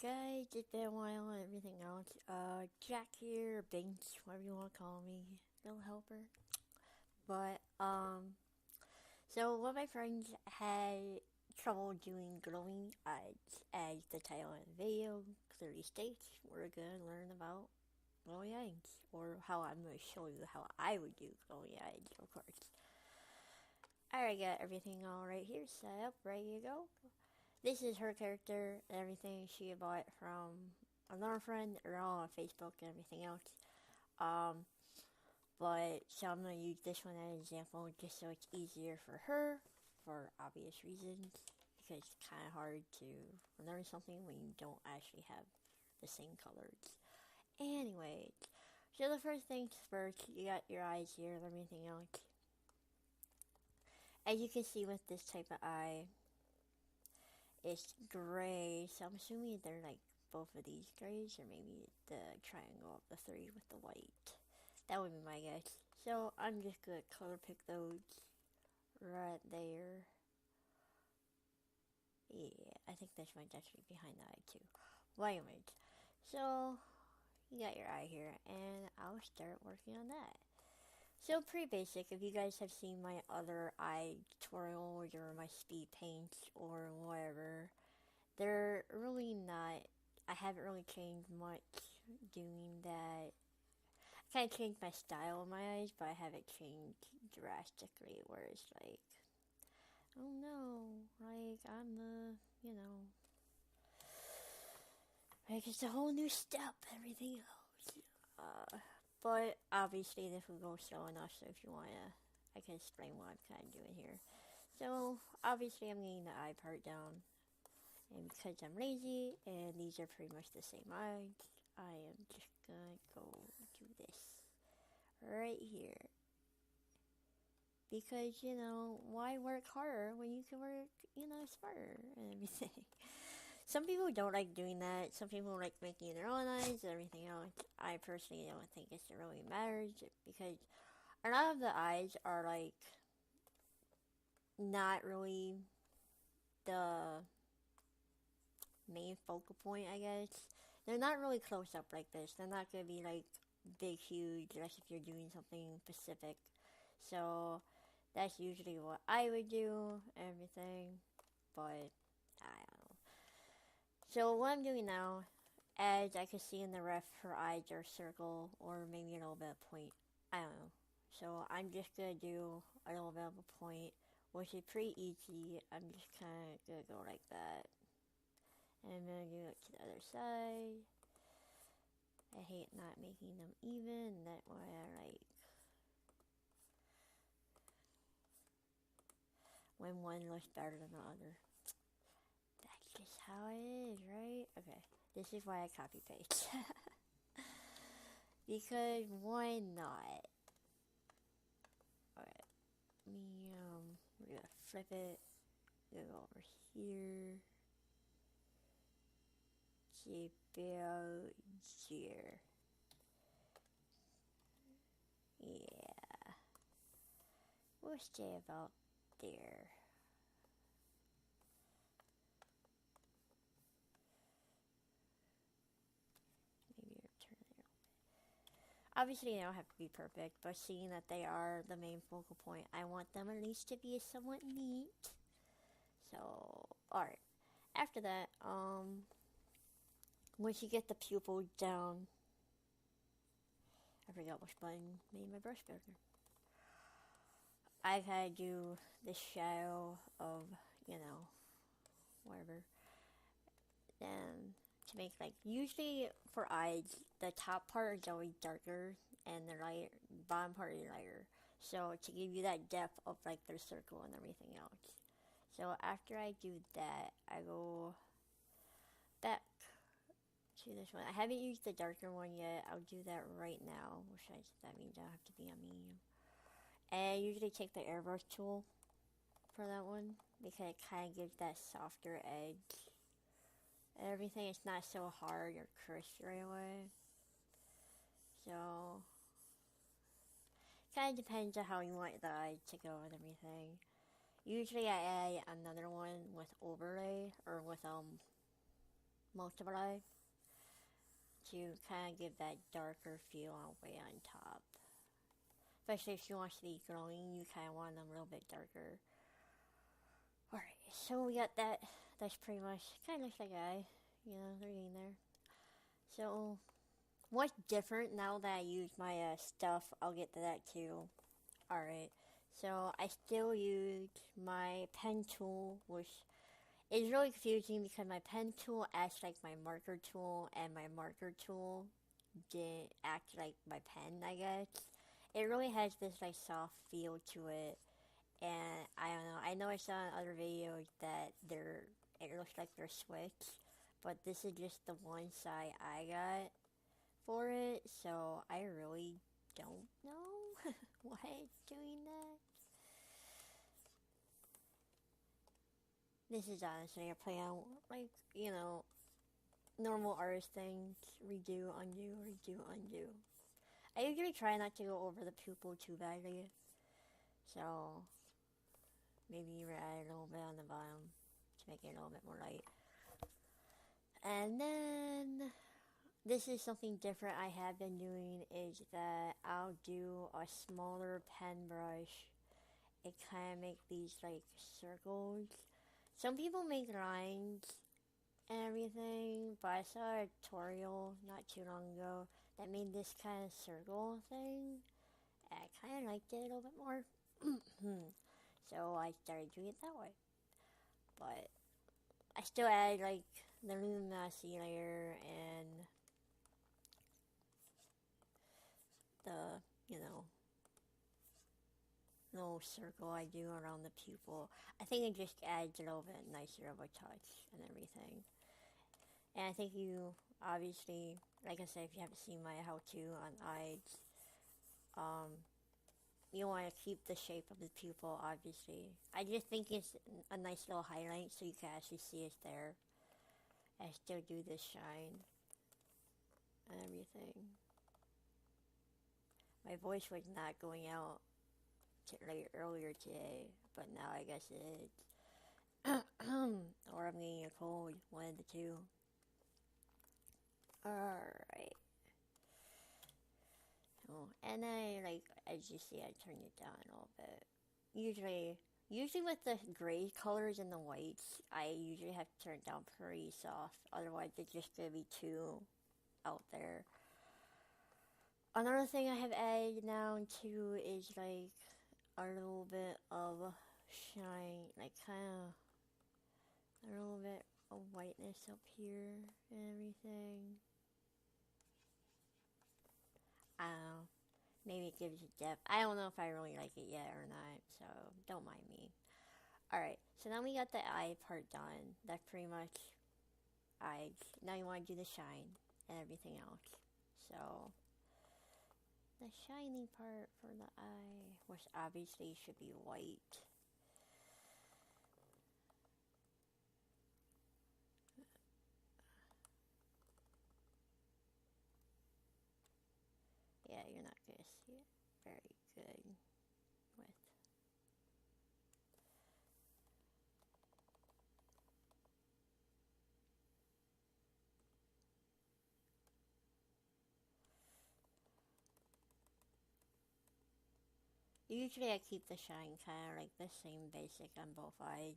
Guys, it's been a while and everything else. Jack here, Binks, whatever you want to call me, little helper. So one of my friends had trouble doing glowing eyes, as the title of the video clearly states. We're gonna learn about glowing eyes, or how I'm gonna show you how I would do glowing eyes, of course. I already got everything all right here, set up, ready to go. This is her character and everything she bought from another friend. They're all on Facebook and everything else. Um, but so I'm gonna use this one as an example just so it's easier for her for obvious reasons because it's kind of hard to learn something when you don't actually have the same colors. Anyways, so the first things first, you got your eyes here and everything else. As you can see with this type of eye, it's gray, so I'm assuming they're like both of these grays, or maybe the triangle of the three with the white. That would be my guess. So I'm just gonna color pick those right there. Yeah, I think this one's actually behind the eye too. Well, anyways, so you got your eye here, and I'll start working on that. So pretty basic. If you guys have seen my other eye tutorials or my speed paints or whatever, they're really not. I haven't really changed much doing that. I kind of changed my style of my eyes, but I haven't changed drastically. Where it's like, oh no, like I'm like it's a whole new step. Everything else. But obviously this will go slow enough. So if you wanna, I can explain what I'm kind of doing here. So obviously I'm getting the eye part down. And because I'm lazy and these are pretty much the same eyes, I am just gonna go do this right here. Because, why work harder when you can work, smarter and everything. Some people don't like doing that. Some people like making their own eyes and everything else. I personally don't think it really matters because a lot of the eyes are like not really the main focal point, I guess. They're not really close up like this. They're not gonna be like big, huge, unless if you're doing something specific. So that's usually what I would do, everything. But I don't know. So what I'm doing now, as I can see in the ref, her eyes are circle or maybe a little bit of point. I don't know. So I'm just gonna do a little bit of a point, which is pretty easy. I'm just kind of gonna go like that. And I'm going to do it to the other side. I hate not making them even. That's why I like when one looks better than the other. That's just how it is, right? Okay. This is why I copy paste. Because why not? Alright. We're gonna flip it. Go over here. About here. Yeah. We'll stay about there. Maybe turn it a little bit. Obviously, they don't have to be perfect, but seeing that they are the main focal point, I want them at least to be somewhat neat. So, alright. After that, once you get the pupil down, I forgot which button made my brush bigger. I gotta do the shadow of, whatever. Then to make like usually for eyes, the top part is always darker and the bottom part is lighter. So to give you that depth of like their circle and everything else. So after I do that, I go back to this one. I haven't used the darker one yet. I'll do that right now, which that means I'll have to be on medium. And I usually take the airbrush tool for that one because it kind of gives that softer edge. Everything is not so hard or crisp right away. So, kind of depends on how you want the eye to go and everything. Usually I add another one with overlay or with most of the eye to kind of give that darker feel on way on top. Especially if you want to be glowing, you kind of want them a little bit darker. Alright, so we got that. That's pretty much kind of looks like eye. You know, they're getting there. So, what's different now that I use my stuff? I'll get to that too. Alright, so I still use my pen tool, which is really confusing because my pen tool acts like my marker tool, and my marker tool didn't act like my pen, I guess. It really has this like soft feel to it, and I don't know. I know I saw in other videos that it looks like they're switched, but this is just the one side I got for it, so I really don't know why it's doing that. This is honestly a play on, like, you know, normal artist things. Redo, undo, redo, undo. I usually try not to go over the pupil too badly, so maybe add a little bit on the bottom to make it a little bit more light. And then this is something different I have been doing is that I'll do a smaller pen brush. It kind of make these like circles. Some people make lines and everything, but I saw a tutorial not too long ago that made this kind of circle thing. And I kind of liked it a little bit more. So I started doing it that way. But I still add like the luminosity layer and the, you know, little circle I do around the pupil. I think it just adds a little bit nicer of a touch and everything. And I think you, obviously, like I said, if you haven't seen my how-to on eyes, you want to keep the shape of the pupil, obviously. I just think it's a nice little highlight so you can actually see it's there. I still do this shine and everything. My voice was not going out earlier today, but now I guess it is. Or I'm getting a cold, one of the two. Alright. Oh, and I, like, as you see, I turned it down a little bit. Usually with the gray colors and the whites, I usually have to turn it down pretty soft. Otherwise, it's just going to be too out there. Another thing I have added now too is like a little bit of shine, like kind of a little bit of whiteness up here and everything. I don't know. Maybe it gives it depth. I don't know if I really like it yet or not, so don't mind me. Alright, so now we got the eye part done. That's pretty much eyes. Now you want to do the shine and everything else. So, the shiny part for the eye, which obviously should be white. Yeah, you're not going to see it very good with. Usually I keep the shine kind of like the same basic on both eyes,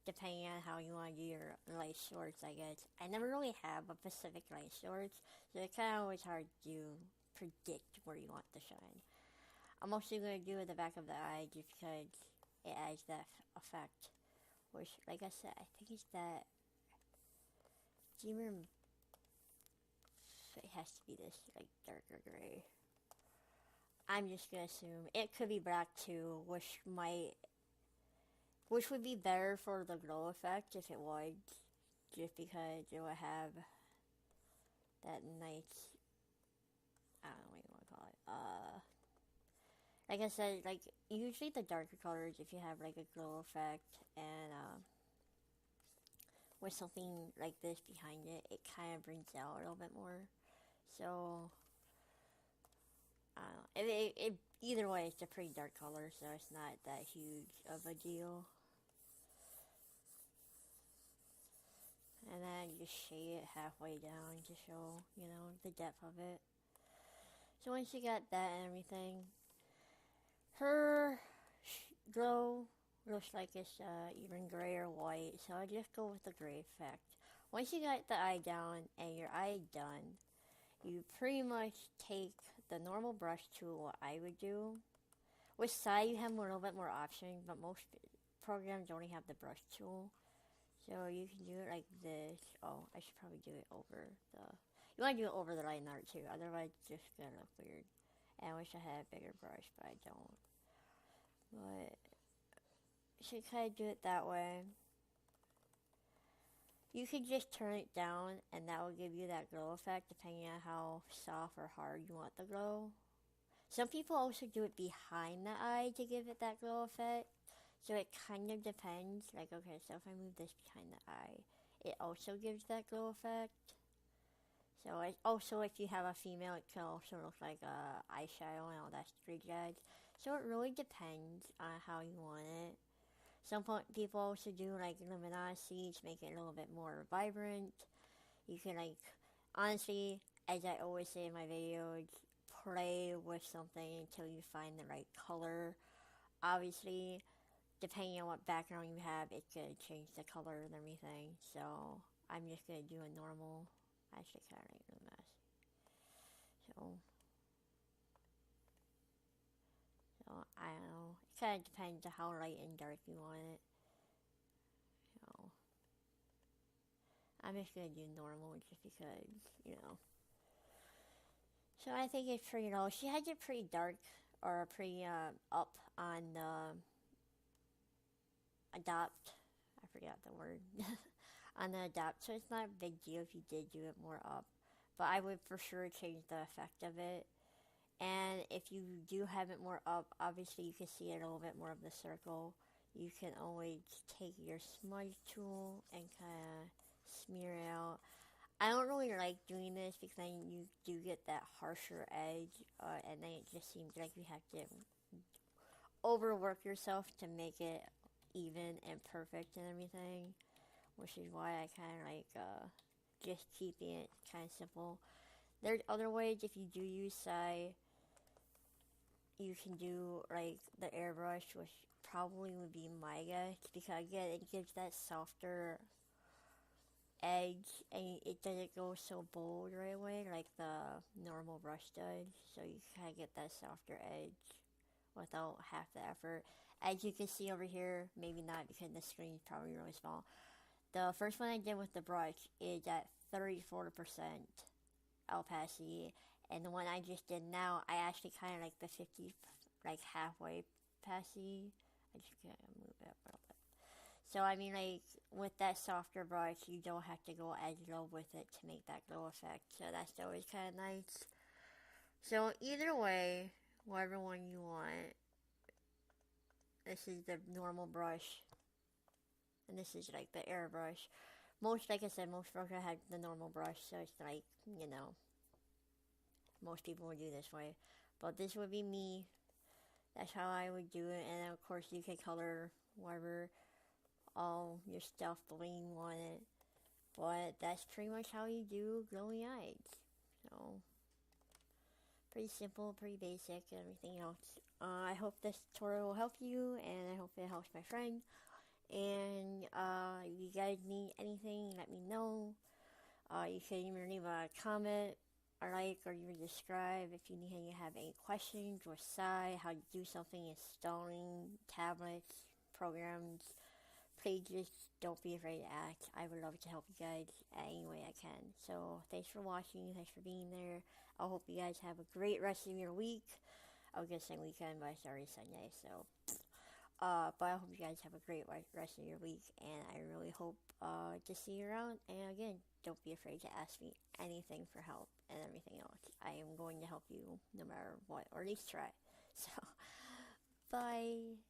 depending on how you want to do your light source, I guess. I never really have a specific light source, so it's kind of always hard to predict where you want the shine. I'm mostly going to do at the back of the eye just because it adds that effect, which, like I said, I think it's that Dreamer. It has to be this, like, darker gray. I'm just gonna assume it could be black too, which would be better for the glow effect if it was, just because it would have that nice, I don't know what you want to call it, like I said, like, usually the darker colors, if you have, like, a glow effect, and, with something like this behind it, it kind of brings out a little bit more, so, I don't know, either way, it's a pretty dark color, so it's not that huge of a deal. And then of just shade it halfway down to show, the depth of it. So once you got that and everything, her glow looks like it's even gray or white, so I just go with the gray effect. Once you got the eye down and your eye done, you pretty much take the normal brush tool, what I would do. With Sai, you have a little bit more options, but most programs only have the brush tool. So you can do it like this. Oh, I should probably do it over the... You want to do it over the line art too, otherwise it's just going to look weird. And I wish I had a bigger brush, but I don't. But you should kind of do it that way. You could just turn it down and that will give you that glow effect depending on how soft or hard you want the glow. Some people also do it behind the eye to give it that glow effect. So it kind of depends. Like, okay, so if I move this behind the eye, it also gives that glow effect. So also if you have a female, it can also look like eyeshadow and all that street jazz. So it really depends on how you want it. Some people also do like luminosity to make it a little bit more vibrant. You can honestly, as I always say in my videos, play with something until you find the right color. Obviously, depending on what background you have, it could change the color and everything. So I'm just gonna do a normal. Actually, kind of make a mess. So I don't know. It kind of depends on how light and dark you want it. So I'm just gonna do normal just because. So I think it's pretty low. She has it pretty dark or pretty up on the adopt. I forgot the word. On the adopt. So it's not a big deal if you did do it more up. But I would for sure change the effect of it. And if you do have it more up, obviously you can see a little bit more of the circle. You can always take your smudge tool and kind of smear it out. I don't really like doing this because then you do get that harsher edge, and then it just seems like you have to overwork yourself to make it even and perfect and everything, which is why I kind of like just keeping it kind of simple. There's other ways if you do use Sai. You can do like the airbrush, which probably would be my guess, because again it gives that softer edge and it doesn't go so bold right away like the normal brush does, so you kind of get that softer edge without half the effort. As you can see over here, maybe not because the screen is probably really small, the first one I did with the brush is at 34% opacity, and the one I just did now, I actually kind of like the 50, like halfway opacity. I just gotta move it up a little bit. So I mean, like with that softer brush, you don't have to go as low with it to make that glow effect. So that's always kind of nice. So either way, whatever one you want, this is the normal brush, and this is like the airbrush. Like I said, most brushes have the normal brush, so it's like, most people would do this way. But this would be me. That's how I would do it, and of course you can color whatever all your stuff the way you want it. But that's pretty much how you do glowing eyes. So, pretty simple, pretty basic, and everything else. I hope this tutorial will help you, and I hope it helps my friend. And if you guys need anything, let me know. You can even leave a comment, or like, or even describe if you have any questions or Sai, how to do something, installing tablets, programs. Please just don't be afraid to ask. I would love to help you guys any way I can. So thanks for watching. Thanks for being there. I hope you guys have a great rest of your week. I was going to say weekend, but it's already Sunday. So, but I hope you guys have a great rest of your week. And I really hope to see you around. And again, don't be afraid to ask me anything for help and everything else. I am going to help you no matter what, or at least try. So, bye.